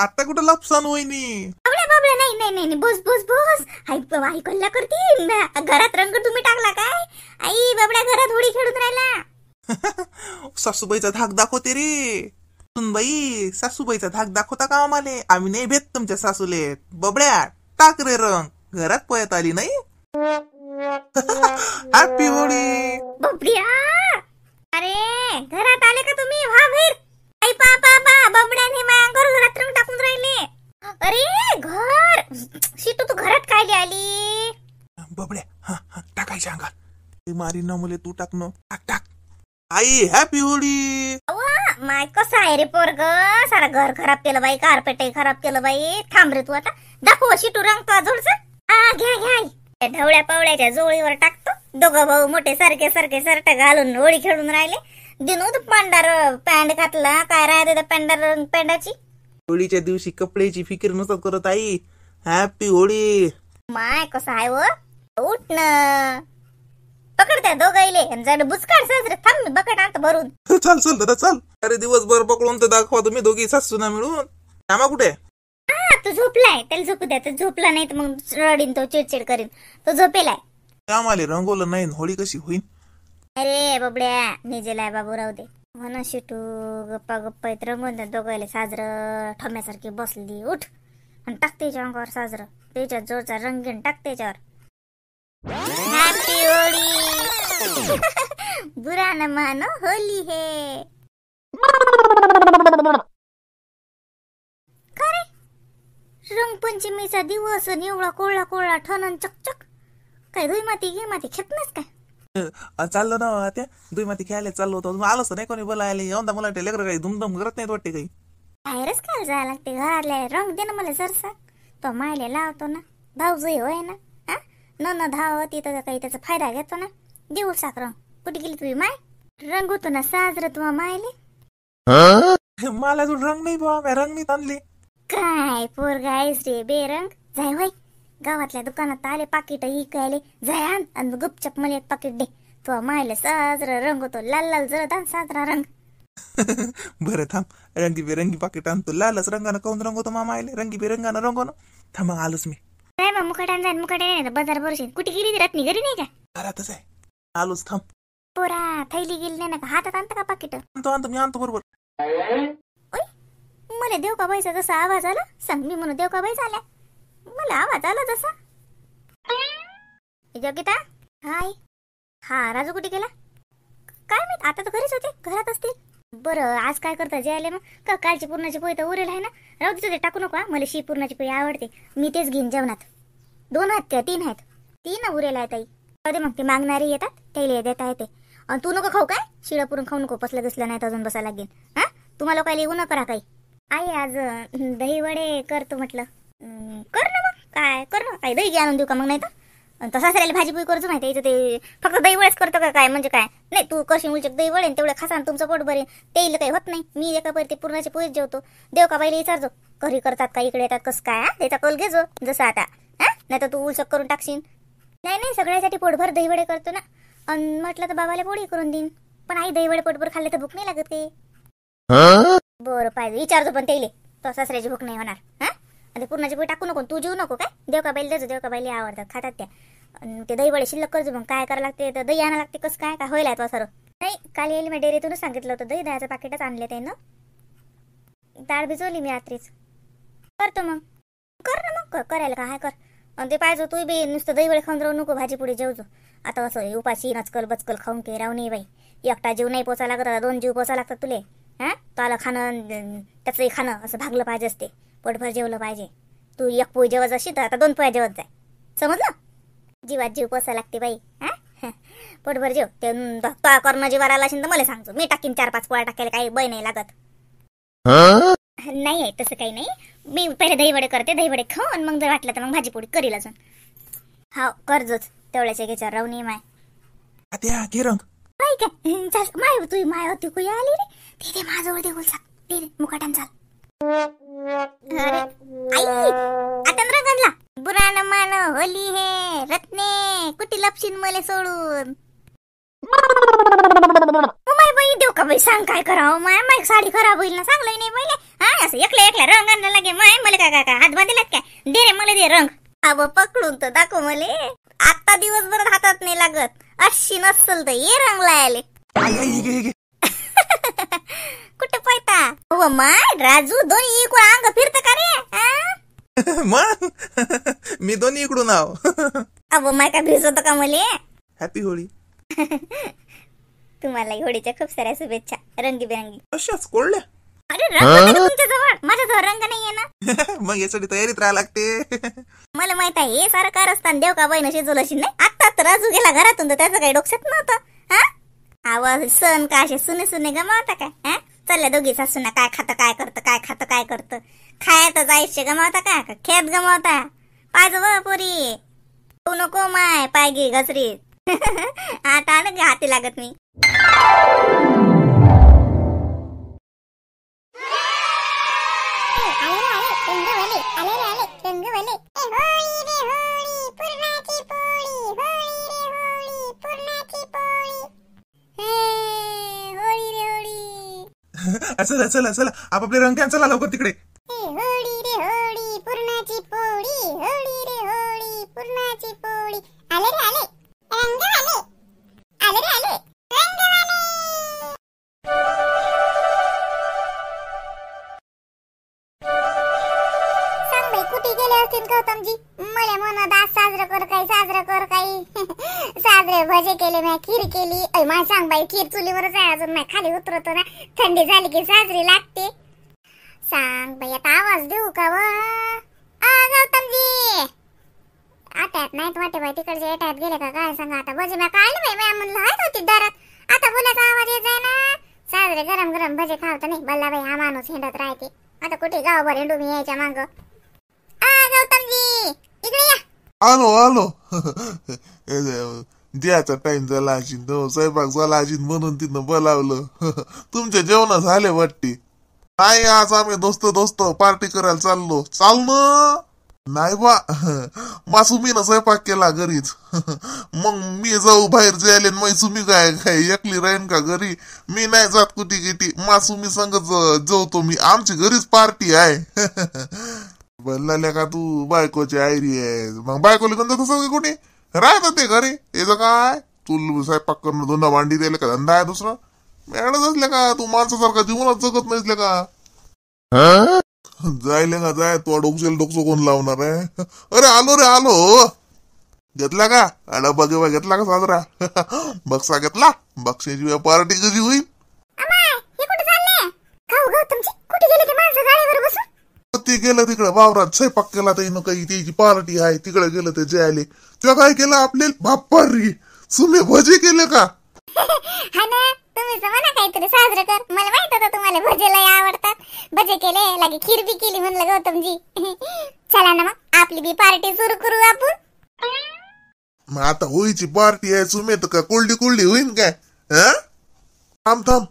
आता कुठं लपसान वहिनी? बाबड्या बाबड्या, नाही नाही नाही, बोस बोस बोस. आई कल्ला करते. घरात रंग तुम्ही टाकला काय? आई बाबड्या घरात होळी खेळून राहिला. सासूबाईचा धाक दाखवते रे. बाई सासूबाईचा धाक दाखवता का आम्हाला? आम्ही नाही भेट तुमच्या सासूले. बबड्या टाक रे रंग. घरात पळत आली नाही. हॅपी होळी. बबड्या, अरे घरात आले का तुम्ही? व्हा बाहेर. आई पा बबड्याने माझ्या अंगावर घरात रंग टाकून राहिले. अरे घर शिटू, तू घरात काय आली? बबड्या टाकायच्या अंगात. मारी न मुले, तू टाक न. टाक. आई हॅपी होळी. माय कसं आहे रे पोरग? सारा घर खराब केलं बाई, कार्पेट खराब केलं बाई. थांब रे तू, आता दाखव शिटू रंग तो जोडचा. घ्या ढवळ्या पावळ्याच्या जोळीवर टाकतो. दोघं भाऊ मोठे सारखे शर्ट घालून होळी खेळून राहिले. दिनूद पांढर पॅन्ट घातला. काय राहते त्या पांढर पॅन्टाची? होळीच्या दिवशी कपड्याची फिकीर नसत करत आई. हॅपी होळी. माय कसं आहे व? उठ न, पकड त्या दोघाईले. जड बुचकाड साजरे. थांब, मी बकट आणतो भरून. चाल दादा चाल. अरे दिवसभर पकडून तर दाखवा तुम्ही दोघी सासूना मिळून. आम्हा कुठे? तू झोपलाय, त्याला झोपू द्या. तर झोपला नाही तर मग रडीन, तो चिडचिड करीन. तो झोपेलाय. आम्हाला रंगवलं नाही, होळी कशी होईल? अरे बबड्या निजेलाय बाबू, राहू दे. म्हणा शिटू गप्पा येत रंगून त्या दोघायला साजरं ठोम्यासारखी बसली. उठ आणि टाक त्याच्या अंगावर साजरं. त्याच्या जोरचा रंगीन टाक त्याच्यावर. हॅपी होळी. बुरा न मानो होली है. खरे रंगपंचमीचा दिवस एवढा कोळा ठणन चकचक. काय धुई माती खेत नाहीस काय? चाललो ना त्या दुई माती खेळायला चाललो होतो. आलोच नाही कोणी बोलायला. यंदा मला वाटते लेकर काही धुमधम करत नाही वाटते काही. बाहेरच काय जायला लागते? घरातल्या रंग दे ना मला सरसा. तो मायले लावतो ना, भाऊजही होय ना. न धाव तिथं काही त्याचा फायदा घेतो ना. देऊ साक रंग. कुठे गेली तुझी माय? रंग होतो ना साजर तुझा मायले. मला जो रंग नाही बाबा, रंग नाही आणले. काय पोरगा आहेस रे बेरंग. जाय होय, गावातल्या दुकानात आले पाकिट इकायले. जाय आण आणि गुपचप मला एक पाकिट दे. तो मायले साजरा रंग होतो, लाल जरद साजरा रंग. बरं थांब, रंगीबेरंगी पाकिट आणतो. लालच रंगानं काऊन रंगवतो मामा आले? रंगीबेरंगानं रंगवणं. थांब आलोच मी. काय मग मुकाटान जाईन, मुकाटे बाजार बरोशी. कुठे गेली रत्नी? घरी नाही का? घरातच आहे. आलोच थांब. पोरा थैली गेली नाही ना का? हातात आणता का पाकिट? आणतो मी आणतो बरोबर. मला देव का बाईचा जसा आवाज आला, सांग मी म्हणून देव का बाई झाल्या. मला आवाज आला जसा. योगिता, हाय. हा राजू कुठे गेला काय माहित? आता तर घरीच होते, घरात असतील. बरं आज काय करता जेवायला मग? का कालची पूर्णाची पोळी तर उरेल आहे ना? राहू दे, टाकू नको. मला शी पूर्णाची पोळी आवडते, मी तेच घेईन जेवणात. 2 आहेत का 3 आहेत? 3 उरेल आहे ताई. राहू दे मग, ते मागणारे येतात त्याला देता येते. आणि तू नको खाऊ काय? शिळं पुरून खाऊ नको, पसलं दिसलं नाही तर अजून बसायला लागेल. हा तुम्हाला काय लिहू न करा काही. आई आज दही वडे करतो म्हटलं. कर ना मग, काय कर ना. काय दही आणून देऊ का मग? नाही तर तसा साऱ्याला भाजी पोळी करतो माहिती. ते फक्त दही वडेच करतो का काय? म्हणजे काय नाही, तू कशी मुलचक दही वडे तेवढे खासा तुमचं पोट भरेल. तेल काही होत नाही. मी एका परी ते पूर्णाची पोळीच जेवतो. देव का बाईला विचारतो घरी करतात का इकडे येतात कसं काय? त्याचा कल घेजो जसं आता. नाही तर तू उलचक करून टाकशील. नाही सगळ्यासाठी पोटभर दही वडे करतो ना. आणि म्हटलं तर बाबाला पोळी करून देईन. पण आई दही वडे पोटभर खाल्ले तर भूक नाही लागत ते. बरं पाहिजे विचारतो, पण तेले तो सासऱ्याची भूक नाही होणार. आणि पूर्णाची पोळी टाकू नको, तू जेवू नको काय? देव का बाईला देजो, देव का बाईला आवडतात खातात त्या. ते दही वडे शिल्लक करजो. मग काय करायला लागते तर दही आणा लागते. कसं काय काय होईल तो सर? नाही काल येईल मी डेअरीतूनच सांगितलं होतं. दह्याचं पाकिटच आणले त्यानं. डाळ भिजवली मी रात्रीच. करतो मग. कर ना मग, करायला काय कर. आणि ते पाहिजे तू बी नुसतं दही वडे खाऊन राहू नको, भाजी पुढे जेवजो. आता असं उपाशी नचकल बचकल खाऊन काही राहू नाही बाई. एकटा जीव नाही पोचा लागत, 2 जीव पोचा लागतात तुले. त्याला खाणं त्याचंही खाणं असं भागलं पाहिजे असते. पोटभर जेवलं पाहिजे. तू एक पोळी जेवत अशी तर आता 2 पोळ्या जेवत जाय. समजलं? जीवात जीव पोचा लागते बाई. पोटभर जेव. ते करणं जीवाला आला असेल तर मला सांगतो, मी टाकीन 4-5 पोळ्या टाकायला. काही बय नाही लागत. नाही तसं काही नाही. मी पहिले दही वडे करते, दही वडे खाऊ आणि मग जर वाटलं तर मग भाजी पोळी करील अजून. हा करजोच तेवढ्याच्या घ्यायच्यावर राहू नये माय. आता घे रंग. काय काय चाल माय, तू माय होती कुई आली रे. ते माझ्यावर दे बोल सांग. ते मुकाटान चाल. अरे आई आता रंग आणला. बुरान मान होली हे रत्ने, कुठे लपशीन मले सोडून. माय बाई देव का बाई सांग काय करावं? माय साडी खराब होईल ना, सांगलंय नाही पहिले. बस एकला एकला रंग आणला लागे माय मला काय काय हात बांधलात काय दे रे मला दे रंग अब पकडून तर दाखव मले आता दिवसभर हातात नाही लागत अशी नसल तर ये रंग लायले कुठे पायता हो माय राजू दोन्ही इकडून अंग फिरत का रे मग मी दोन्ही इकडून आव. अब माय काय भिजवतो का मले. हॅपी होळी. तुम्हाला होळीच्या खूप साऱ्या शुभेच्छा रंगीबेरंगी. अशाच कोळल्या. अरे रंग तुमच्या जवळ माझ्याजवळ रंग नाहीये ना. मग यासाठी तयारीत राहा लागते. मला माहित आहे हे सारं कारस्थान देव का बहिण शिजवलं अशी नाही. आता तर राजू गेला घरातून तर त्याचं काही डोक्यात नव्हतं. हा आवाज सण का असे सुने सुने गमावता काय. हा चालल्या दोघी सासूना काय खातं काय करतं काय खातं काय करतं. खायतच आयुष्य गमावता का खेत गमावता. पाहिजे व पोरी तू नको माय पायगी घसरीत. आता आण हाती लागत मी. चला चला चला आपापले रंग चला लवकर तिकडे. होळी रे होळी पुरणाची पोळी. होळी रे होळी पुरणाची पोळी. आले रे आले रंग आले. आले रे आले रंग आले. सांग बाई कुठे गेले असतील गौतमजी. मला म्हणा दास साजरा कर काही साजरा कर काही. साजरे भजे केले मी खीर केली. मला सांग बाई खीर चुलीवरच आहे अजून नाही खाली उतरतो ना. थंडी झाली की साजरी लागते. सांग बाई आता आवाज देऊ का व गौतमजी. आट्यात नाहीत वाटे बाई तिकडचे एटात गेले का काय सांगा. आता भजे मी काढले बाई मी म्हणलं हात होती दारात. आता बोलायचा आवाज येत जाय ना. साजरे गरम गरम भजे खावत नाही बल्ला बाई हा माणूस हिंडत राहते. आता कुठे गावभर हिंडू मी यायच्या मांग. गौतमजी इकडे या. आलो आलो. द्याचा टाइम झाला असेल तो स्वयंपाक झाला असेल म्हणून तिनं बोलावलं. तुमचे जेवण झाले वाटते. नाही आज आम्ही दोस्त पार्टी करायला चाललो. चाल ना. नाही बा मासुमीनं स्वयंपाक केला घरीच. मग मी जाऊ बाहेर जायले मग तुम्ही काय काय एकली राहीन का घरी. मी नाही जात कुठे किती मासुमी संग जाऊ मी. आमची घरीच पार्टी आहे. बोलला का तू बायकोची आयरी आहे. मग बायकोला धंदा तसं कुठे राहत ते घरी. याचं काय तू स्वयंपाक करणं धंदा भांडी द्यायला का धंदा आहे दुसरा. मॅडच असले का तू माणसासारखा जीवनात जगत नसले का. जायले का जाय तो डोकं कोण लावणार आहे. अरे आलो रे आलो. घेतला का डबा गिबा घेतला का साजरा. बक्सा घेतला. बक्षाची पार्टी कधी होईल. ते गेलं तिकडे वावरात स्वयंपाक केला तर काही त्याची पार्टी आहे तिकडे गेलं ते जायले. तेव्हा काय केलं आपले बाप्पारी सुमे भजे केले का. तुम्ही म्हणा काहीतरी साजरं कर. मला माहित होतं तुम्हाला भजे लय आवडतात. भजे केले लागे खीर बी केली म्हणलं गौतमजी. चला ना मग आपली बी पार्टी सुरू करू आपण. मग आता होळीची पार्टी आहे सुमे तर का कोल्डी होईन काय. थांब थांब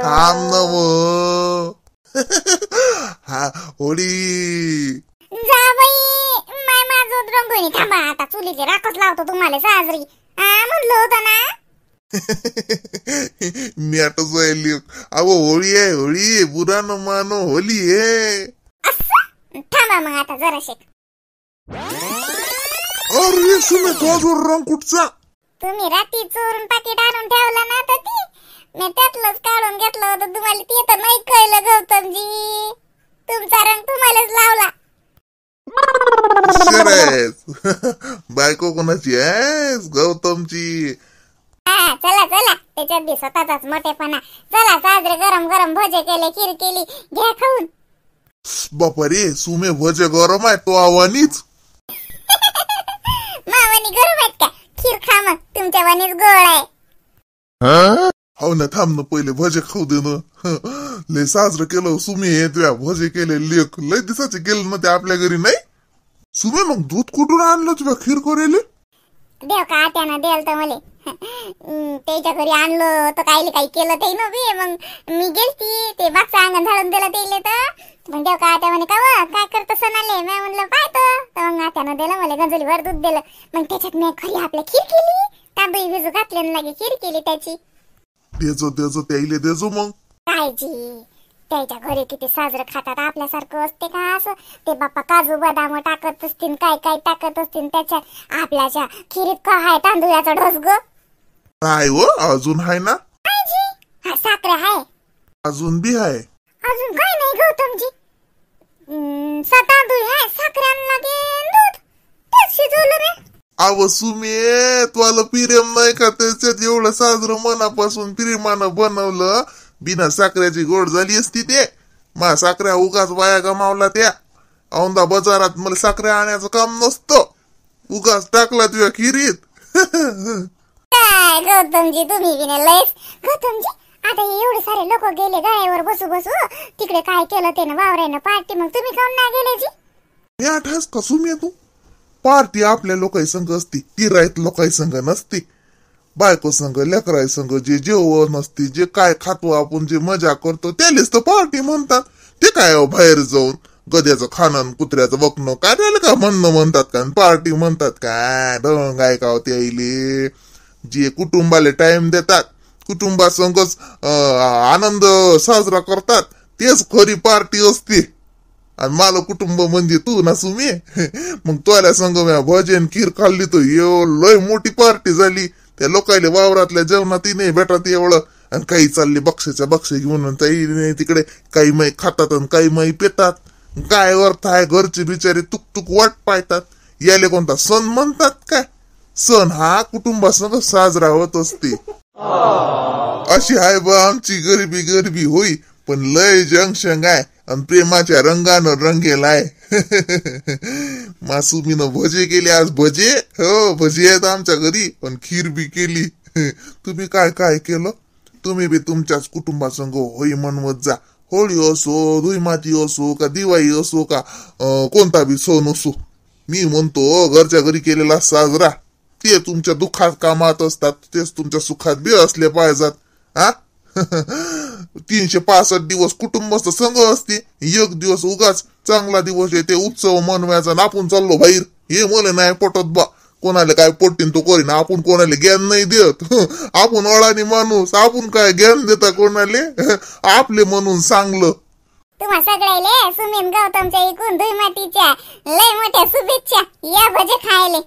थांब न हा होळी जा बाई माय माझं रंगोळी. थांबा आता चुलीचे राखच लावतो तुम्हाला साजरी. म्हणलं होतं ना. मी आता जायली. अहो होळी आहे होळी बुरा न मानो होली आहे. असं थांबा मग आता जराशे. अरे सुमे तो रंग कुठचा. तुम्ही रात्री चोरून पाकिट आणून ठेवलं ना तर ती मी त्यातलंच काढून घेतलं होतं. तुम्हाला ते तर नाही कळलं गौतमजी. तुमचा रंग तुम्हालाच लावला. बायको कोणाची आहे गौतमची. हा चला चला त्याच्यात बी स्वतःचाच मोठेपणा. चला साजरे गरम गरम भजे केले खीर केली घ्या खाऊन. बापरे सुमे भजे गरम आहे तो आवानीच. मावानी गरम आहेत का. खीर खा मग तुमच्या वाणीच गोड आहे. हो ना थांब ना पहिले भजे खाऊ दे ना. लय साजरं केलं सुमे हे तुया भजे केले लेख लय दिसाचे केलं ना ते आपल्या घरी नाही. सुमे मग दूध कुठून आणलं तुझ्या खीर करेले. देव का आट्यानं देल तर मले. त्याच्या घरी आणलं तर काही केलं ते नव्हे. मग मी गेलती ते बागचं अंगण झाडून दिलं ते तर मग देव का त्या म्हणे का काय करतं सणाले. मी म्हणलं पाहतो. तर मग आत्यानं दिलं मला गंजलीवर दूध दिलं. मग त्याच्यात मी घरी आपल्या खीर केली. तांदूळ भिजू घातले आणि लागे खीर केली त्याची. देजो त्याईले देजो मग. कायची त्याच्या घरी किती साजरं खातात. आपल्यासारखं असते का असं. ते बाप्पा काजू बदाम टाकत असतील काय टाकत असतील त्याच्या. आपल्याच्या खिरीत का हाय तांदूळाचा ढोस ग. नाही हो अजून हाय ना. हा साखर हाय. अजून बी हाय. अजून काय नाही गौतमजी. तांदूळ हाय साखर लागे दूध तेच शिजवलं रे. अव सुमे तुला प्रेम नाही का त्याच्यात एवढं साजरं मनापासून प्रेमानं बनवलं. बिना साखरेची गोड झाली असती ते. मा साखऱ्या उगाच वाया गमावला त्या. औंदा बाजारात मला साखऱ्या आणायचं काम नसतं. उगाच टाकला तुझ्या खिरीत. काय गौतमजी तुम्ही बी नाही लयच. गौतमजी आता हे एवढे सारे लोक गेले गाड्यावर बसू तिकडे काय केलं ते ना वावरायनं पार्टी. मग तुम्ही काऊन नाही गेले जी. मी आठास का सुमे तू. पार्टी आपल्या लोकाई संघ असती. ती राहत लोकाई संघ नसती. बायको संघ लेकराई संघ जे जेवण असते जे काय खातो आपण जे मजा करतो त्यालाच तर पार्टी म्हणतात. ते काय बाहेर जाऊन गद्याचं खाणं कुत्र्याचं बकणं काय त्याला का म्हणणं म्हणतात का पार्टी म्हणतात काय. ढंग आहे का त्याईले. जे कुटुंबाला टाइम देतात कुटुंबासंगच आनंद साजरा करतात तेच खरी पार्टी असते. आणि मला कुटुंब म्हणजे तू ना सुमे. मग तुला संग भजन खीर खाल्ली तर लय मोठी पार्टी झाली. त्या लोकायले वावरातल्या जेवणात नाही भेटत एवढं. आणि काही चालले बक्षाच्या बक्ष घेऊन तिकडे काही माई खातात आणि काही माई पेतात. काय अर्थ आहे. घरचे बिचारे तुक वाट पाहतात. याले कोणता सण म्हणतात काय. सण हा कुटुंबासंग साजरा होत असते. अशी आहे बा आमची गरिबी होई. पण लय जंगशंग आहे आणि प्रेमाच्या रंगानं रंगेल आहे. मासुमीनं भजे केले आज. भजे हो भजे आहेत आमच्या घरी. पण खीर बी केली. तुम्ही काय केलं. तुम्ही बी तुमच्याच कुटुंबासंग होई म्हणवत जा. होळी असो धुईमाती असो का दिवाळी असो का कोणता बी सण असो. मी म्हणतो घरच्या घरी केलेला साजरा ते तुमच्या दुःखात कामात असतात. तेच तुमच्या सुखात बी असले पाहिजेत. हा 365 दिवस कुटुंबाचं संघ असते. एक दिवस उगाच चांगला दिवस येते उत्सव मनवायचा. आपण चाललो बाहेर. हे मला नाही पटत बा. कोणाला काय पटतीन तो करीन. आपण कोणाला ज्ञान नाही देत. आपण अळानी माणूस. आपण काय ज्ञान देता कोणाले. आपले म्हणून चांगलं. तुम्हा सगळ्याले सुमेन गौतमच्या इकून धुईमातीच्या लय मोठ्या शुभेच्छा. या भजे खायले.